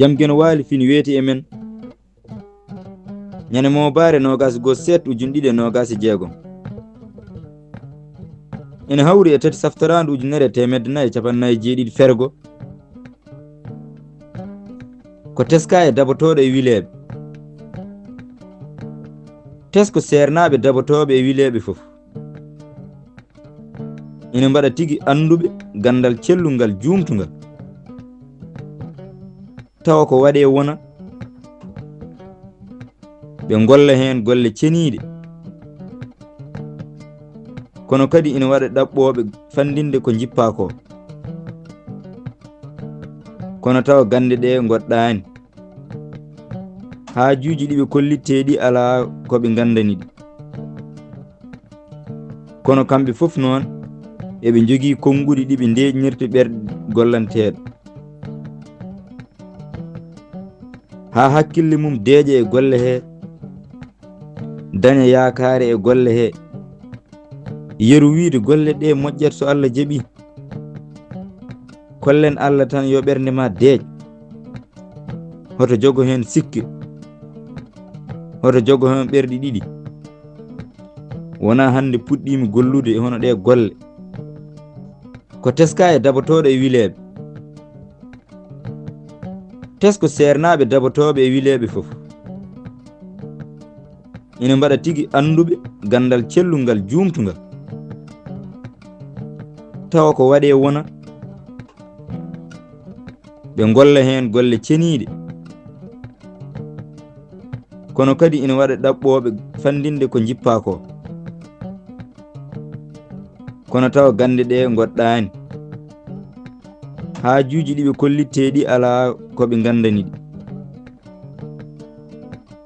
jam gen waali fini weeti e men ñande Mawbaare nogas go set ujun ɗiɗi e nogas e jeegom ene hawri e tati saftarandu ujunere temedde nayi capannayi jeeɗiɗi fergo ko teska e dabotoɗo e wileɓe tesko sernaɓe dabotoɓe e wileɓe fof ina mbaɗa tigi anduɓe gandal cellungal jumtugal tawa ko waɗe wona ɓe golla hen golle ceniɗe kono kadi ina waɗa ɗaɓɓoɓe fandinde ko jippa ko kono tawa gande ɗe goɗɗani haajuji ɗiɓe kollitteɗi ala koɓe gandani ɗi kono kamɓe fof noon eɓe jogui konnguɗi ɗiɓe ndeñirta ɓerɗe gollanteɗo ha hakkille mum deeƴa e golle he daña yakare e golle he yeru wiide golle ɗe moƴƴat so Allah jaaɓi kollen Allah tan yo ɓernde ma deeƴ hoto jogo hen sikke hoto jogo hen ɓerɗi ɗiɗi wona hande puɗɗimi gollude e hono ɗe golle ko teska e dabotoɗo e wileɓe tesko sernaɓe dabotoɓe e wileɓe fof ina mbaɗa tigi anduɓe gandal cellungal jumtugal tawa ko waɗe wona ɓe golla hen golle ceniɗe kono kadi ina waɗa ɗaɓɓoɓe fandinde ko jippa ko kono tawa gande ɗe goɗɗani haajuji ɗiɓe kollitteɗi ala koɓe gandani ɗi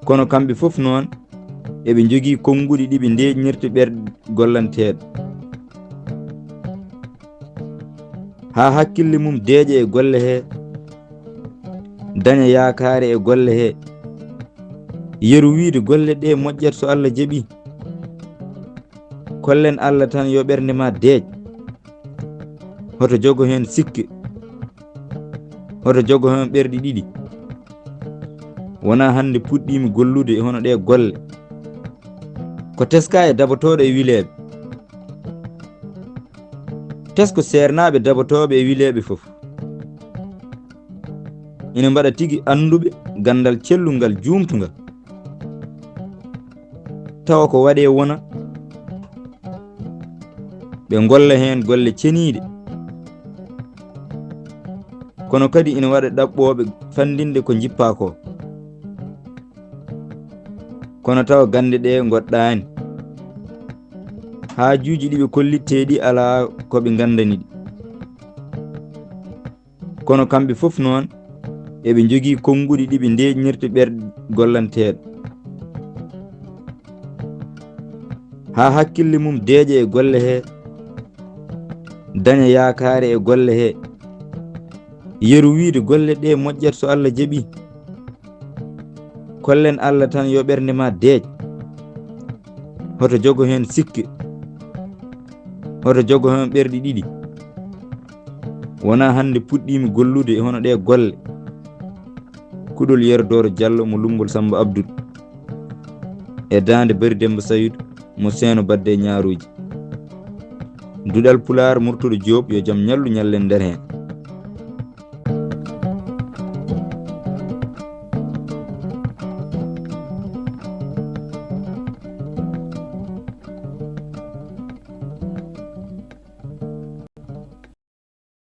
kono kamɓe fof noon eɓe jogui konnguɗi ɗiɓe ndeñirta ɓerɗe gollanteɗo ha hakkille mum deeƴa e golle he daña yakare e golle he yeru wiide golle ɗe moƴƴat so Allah jaaɓi kollen Allah tan yo ɓernde ma deeƴ hoto jogo hen sikke hoto jogo hen ɓerɗi ɗiɗi wona hande puɗɗimi gollude e hono ɗe golle ko teska e dabotoɗo e wileɓe tesko sernaɓe dabotoɓe e wileɓe fof ina mbaɗa tigi anduɓe gandal cellungal jumtugal tawa ko waɗe wona ɓe golla hen golle ceniɗe kono kadi ina waɗa ɗaɓɓoɓe fandinde ko jippa ko kono tawa gande ɗe goɗɗani haajuji ɗiɓe kollitteɗi ala koɓe gandani ɗi kono kamɓe fof noon eɓe jogui konnguɗi ɗiɓe ndeñirta ɓerɗe gollanteɗo ha hakkille mum deeƴa e golle he daña yakare e golle he yeru wiide golle ɗe moƴƴat so Allah jaaɓi kollen Allah tan yo ɓernde ma deeƴ hoto jogo hen sikke hoto jogo hen ɓerɗi ɗiɗi wona hande puɗɗimi gollude e hono ɗe golle kuɗol Yerdoro Diallo mo Lumbol Samba Abdoul e dande Bari Demba Saydou mo Seeno Badde Ñaaruji Duɗal Pulaar Murtuɗo Joob yo jaam ñallu ñallen nder hen.